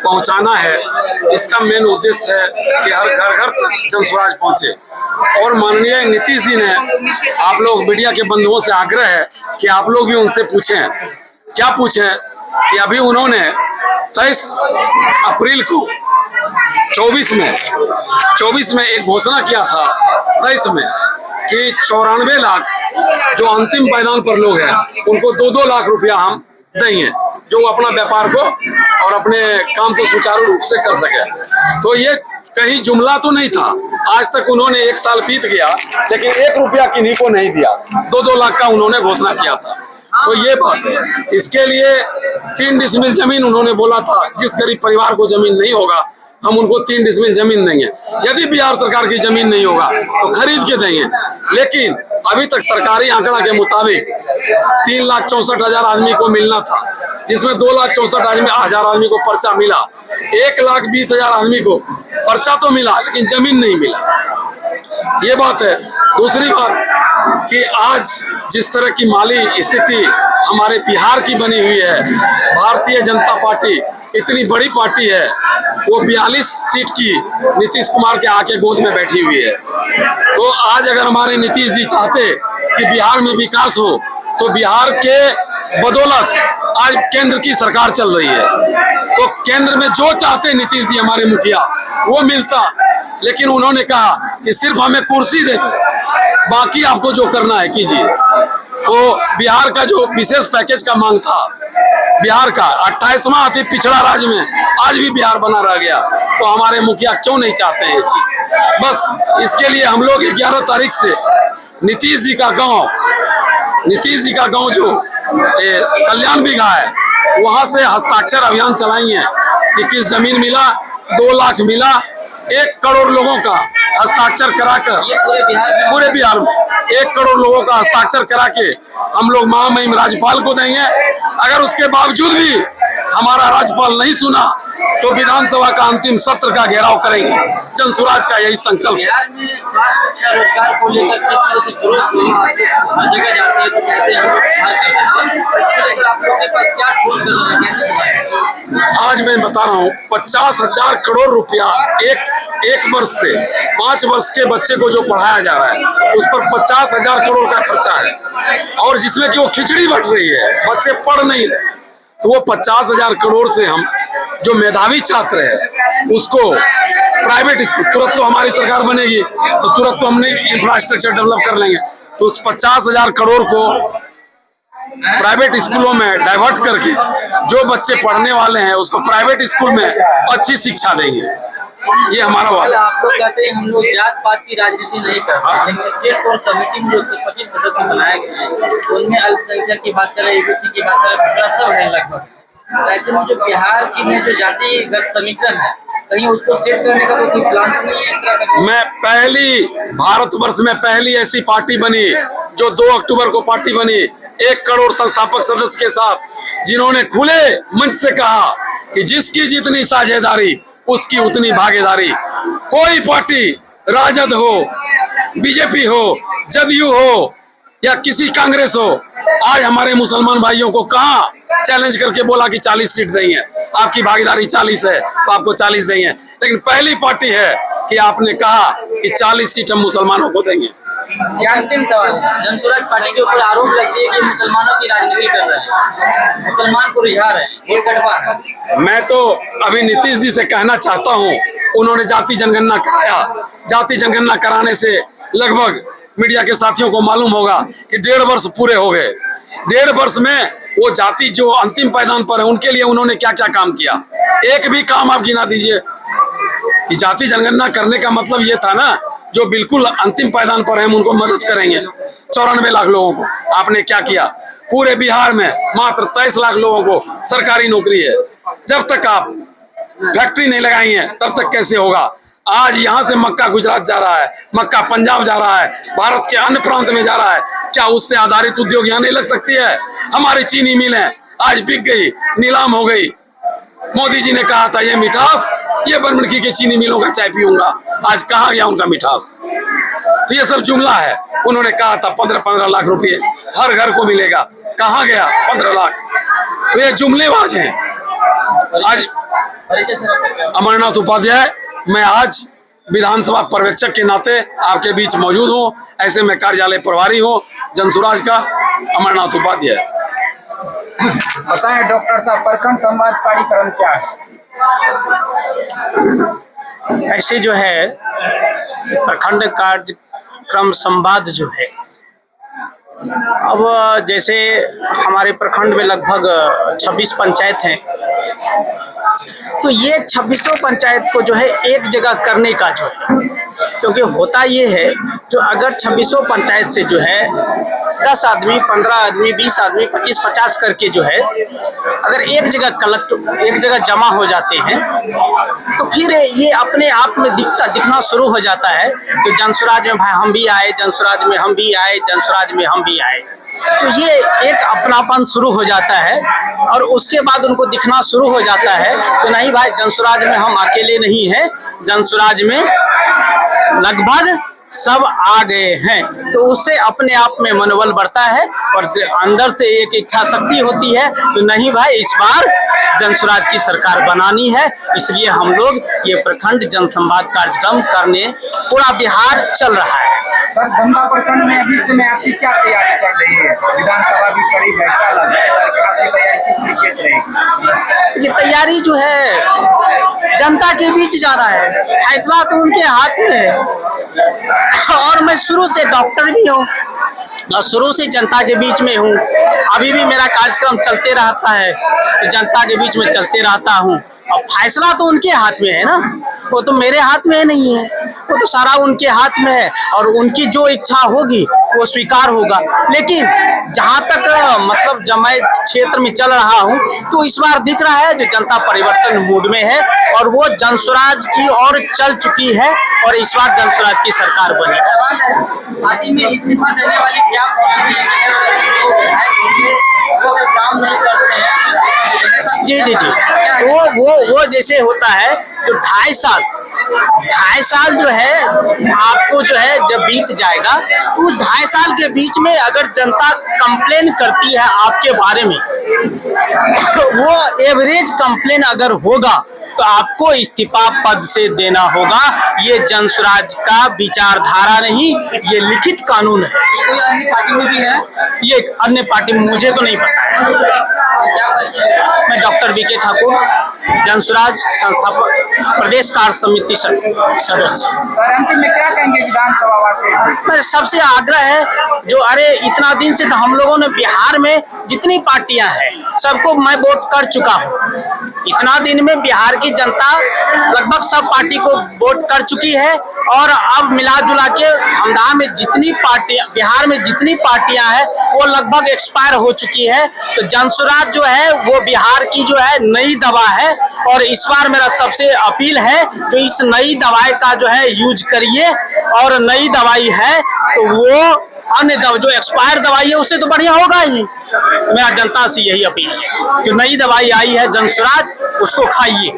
पहुंचाना है, इसका मेन उद्देश्य है कि हर घर घर तक जन स्वराज पहुंचे। और माननीय नीतीश जी ने, आप लोग मीडिया के बंधुओं से आग्रह है कि आप लोग भी उनसे पूछें, क्या पूछें कि अभी उन्होंने 23 अप्रैल को 24 में एक घोषणा किया था 23 में कि 94 लाख जो अंतिम पायदान पर लोग हैं उनको 2-2 लाख रुपया हम देंगे, जो अपना व्यापार को और अपने काम को सुचारू रूप से कर सके। तो ये कहीं जुमला तो नहीं था, आज तक उन्होंने 1 साल बीत गया लेकिन 1 रुपया किन्हीं को नहीं दिया, 2-2 लाख का उन्होंने घोषणा किया था। तो ये बात है। इसके लिए 3 डिसमिल जमीन उन्होंने बोला था, जिस गरीब परिवार को जमीन नहीं होगा हम उनको 3 डिसमिल जमीन देंगे। यदि बिहार सरकार की जमीन नहीं होगा तो खरीद के देंगे। लेकिन अभी तक सरकारी आंकड़ा के मुताबिक 3,64,000 आदमी को मिलना था, जिसमें 2,64,000 आदमी को पर्चा मिला, 1,20,000 आदमी को पर्चा तो मिला लेकिन जमीन नहीं मिला। ये बात है। दूसरी बात कि आज जिस तरह की माली स्थिति हमारे बिहार की बनी हुई है, भारतीय जनता पार्टी इतनी बड़ी पार्टी है, वो 42 सीट की नीतीश कुमार के आके गोद में बैठी हुई है। तो आज अगर हमारे नीतीश जी चाहते कि बिहार में विकास हो तो बिहार के बदौलत आज केंद्र की सरकार चल रही है। तो केंद्र में जो चाहते नीतीश जी हमारे मुखिया वो मिलता, लेकिन उन्होंने कहा कि सिर्फ हमें कुर्सी दे दो, बाकी आपको जो करना है कीजिए। तो बिहार का जो विशेष पैकेज का मांग था, बिहार का 28वां अति पिछड़ा राज्य में आज भी बिहार बना रह गया, तो हमारे मुखिया क्यों नहीं चाहते हैं ये चीज। बस इसके लिए हम लोग 11 तारीख से नीतीश जी का गांव जो कल्याण बिघा है वहां से हस्ताक्षर अभियान चलाएंगे कि किस जमीन मिला, 2 लाख मिला, 1 करोड़ लोगों का हस्ताक्षर कराकर पूरे बिहार में 1 करोड़ लोगों का हस्ताक्षर करा के हम लोग महामहिम राज्यपाल को देंगे। अगर उसके बावजूद भी हमारा राज्यपाल नहीं सुना तो विधानसभा का अंतिम सत्र का घेराव करेंगे। जन स्वराज का यही संकल्प। बिहार में स्वास्थ्य रोजगार को लेकर किस तरह से हर जगह जाते हैं तो कहते हैं हम लोग सुधार कर रहे हैं, आप लोगों के पास क्या ठोस कदम है, कैसे? आज मैं बता रहा हूँ 50,000 करोड़ रुपया एक वर्ष से 5 वर्ष के बच्चे को जो पढ़ाया जा रहा है उस पर 50,000 करोड़ का खर्चा है, और जिसमें कि वो खिचड़ी बट रही है, बच्चे पढ़ नहीं रहे। तो वो 50,000 करोड़ से हम जो मेधावी छात्र है उसको प्राइवेट स्कूल, तुरंत तो हमारी सरकार बनेगी तो तुरंत तो हमने इंफ्रास्ट्रक्चर डेवलप कर लेंगे, तो उस 50,000 करोड़ को प्राइवेट स्कूलों में डाइवर्ट करके जो बच्चे पढ़ने वाले हैं उसको प्राइवेट स्कूल में अच्छी शिक्षा देंगे। ये हमारा वादा। आप लोग कहते हैं हम लोग जात पात की राजनीति नहीं करते, स्टेट कोर कमेटी में लोग 25 सदस्य बनाए गए हैं, उनमें अल्पसंख्यक की बात करें, एबीसी की बात करें, दूसरा सब है लगभग। ऐसे में जो बिहार की में जो जातिगत समीकरण है कहीं उसको सेट करने का कोई प्लान नहीं है इस तरह का? मैं भारतवर्ष में पहली ऐसी पार्टी बनी जो 2 अक्टूबर को पार्टी बनी 1 करोड़ संस्थापक सदस्य के साथ, जिन्होंने खुले मंच से कहा कि जिसकी जितनी साझेदारी उसकी उतनी भागीदारी। कोई पार्टी, राजद हो, बीजेपी हो, जदयू हो या किसी कांग्रेस हो, आज हमारे मुसलमान भाइयों को कहाँ चैलेंज करके बोला कि 40 सीट देंगे, आपकी भागीदारी 40 है तो आपको 40 देंगे। लेकिन पहली पार्टी है कि आपने कहा कि 40 सीट हम मुसलमानों को देंगे। अंतिम सवाल, जन स्वराज पार्टी के ऊपर आरोप लगती है कि मुसलमानों की राजनीति कर रहे हैं, मुसलमान को रिझा रहे हैं, वोट कटवा रहे हैं। मैं तो अभी नीतीश जी से कहना चाहता हूँ, उन्होंने जाति जनगणना कराया, जाति जनगणना कराने से लगभग मीडिया के साथियों को मालूम होगा कि 1.5 वर्ष पूरे हो गए। 1.5 वर्ष में वो जाति जो अंतिम पायदान पर है उनके लिए उन्होंने क्या क्या काम किया, एक भी काम आप गिना दीजिए। कि जाति जनगणना करने का मतलब ये था ना, जो बिल्कुल अंतिम पायदान पर है हम उनको मदद करेंगे। 94 लाख लोगों को आपने क्या किया? पूरे बिहार में मात्र 23 लाख लोगों को सरकारी नौकरी है। जब तक आप फैक्ट्री नहीं लगाएंगे तब तक कैसे होगा? आज यहाँ से मक्का गुजरात जा रहा है, मक्का पंजाब जा रहा है, भारत के अन्य प्रांत में जा रहा है, क्या उससे आधारित उद्योग यहाँ नहीं लग सकती है? हमारी चीनी मिलें आज बिक गई, नीलाम हो गई। मोदी जी ने कहा था ये मिठास, ये बनमनखी के चीनी मिलों का चाय पीऊंगा, आज कहाँ गया उनका मिठास? तो ये सब जुमला है। उन्होंने कहा था 15-15 लाख रुपए हर घर को मिलेगा, कहाँ गया 15 लाख? तो ये जुमलेबाज हैं। आज परिचय से रखा क्या? अमरनाथ उपाध्याय, मैं आज विधानसभा पर्यवेक्षक के नाते आपके बीच मौजूद हूँ। ऐसे में कार्यालय प्रभारी हूँ जनसुराज का, अमरनाथ उपाध्याय। बताएं डॉक्टर साहब, प्रखंड संवाद कार्यक्रम क्या है? ऐसे जो है प्रखंड कार्यक्रम संवाद जो है, अब जैसे हमारे प्रखंड में लगभग 26 पंचायत हैं, तो ये 26 पंचायत को जो है एक जगह करने का जो है, क्योंकि होता ये है जो अगर 26 पंचायत से जो है 10 आदमी, 15 आदमी, 20 आदमी, 25-50 करके जो है अगर एक जगह जमा हो जाते हैं तो फिर ये अपने आप में दिखना शुरू हो जाता है कि जनसुराज में भाई हम भी आए, जनसुराज में हम भी आए, जनसुराज में हम भी आए। तो ये एक अपनापन शुरू हो जाता है और उसके बाद उनको दिखना शुरू हो जाता है तो नहीं भाई जनसुराज में हम अकेले नहीं हैं, जनसुराज में लगभग सब आ गए हैं। तो उससे अपने आप में मनोबल बढ़ता है और अंदर से एक इच्छा शक्ति होती है तो नहीं भाई इस बार जनसुराज की सरकार बनानी है, इसलिए हम लोग ये प्रखंड जनसंवाद कार्यक्रम करने पूरा बिहार चल रहा है। सर, गंगा प्रखंड में अभी समय आपकी क्या तैयारी चल रही है? विधानसभा भी करीब है, क्या लगता है सर, आपकी तैयारी किस तरीके से रहेगी? ये तैयारी जो है जनता के बीच जा रहा है, फैसला तो उनके हाथ में है और मैं शुरू से डॉक्टर भी हूँ और शुरू से जनता के बीच में हूँ। अभी भी मेरा कार्यक्रम चलते रहता है तो जनता के बीच में चलते रहता हूँ और फैसला तो उनके हाथ में है ना, वो तो मेरे हाथ में नहीं है, वो तो सारा उनके हाथ में है और उनकी जो इच्छा होगी वो स्वीकार होगा। लेकिन जहाँ तक मतलब जब मैं क्षेत्र में चल रहा हूँ तो इस बार दिख रहा है जो जनता परिवर्तन मूड में है और वो जनसुराज की ओर चल चुकी है और इस बार जनसुराज की सरकार बनी। सवाल है, पार्टी में इस्तीफा देने वाली क्या पॉलिसी है? वो अगर काम नहीं करते हैं जी वो जैसे होता है जो 2.5 साल जो है आपको जो है जब बीत जाएगा, उस 2.5 साल के बीच में अगर जनता कंप्लेन करती है आपके बारे में तो वो एवरेज कंप्लेन अगर होगा तो आपको इस्तीफा पद से देना होगा। ये जनसुराज का विचारधारा नहीं, ये लिखित कानून है। ये कोई अन्य पार्टी में भी है? ये एक अन्य पार्टी में मुझे तो नहीं पता है। क्या परिचय? मैं डॉक्टर बीके ठाकुर, जनसुराज संस्थापक, प्रदेश कार्य समिति सदस्य। सर, अंतिम में क्या कहेंगे विधानसभा वासी? मेरा सबसे आग्रह है जो अरे इतना दिन से तो हम लोगों ने बिहार में जितनी पार्टियां हैं सबको मैं वोट कर चुका हूं। इतना दिन में बिहार की जनता लगभग सब पार्टी को वोट कर चुकी है और अब मिला जुला के हमदान में जितनी पार्टियां बिहार में जितनी पार्टियां हैं वो लगभग एक्सपायर हो चुकी है। तो जनसुराज जो है वो बिहार की जो है नई दवा है और इस बार मेरा सबसे अपील है तो इस नई दवाई का जो है यूज करिए और नई दवाई है तो वो अन्य दवा जो एक्सपायर दवाई है उससे तो बढ़िया होगा ही। मेरा जनता से यही अपील है, जो नई दवाई आई है जनसुराज उसको खाइए।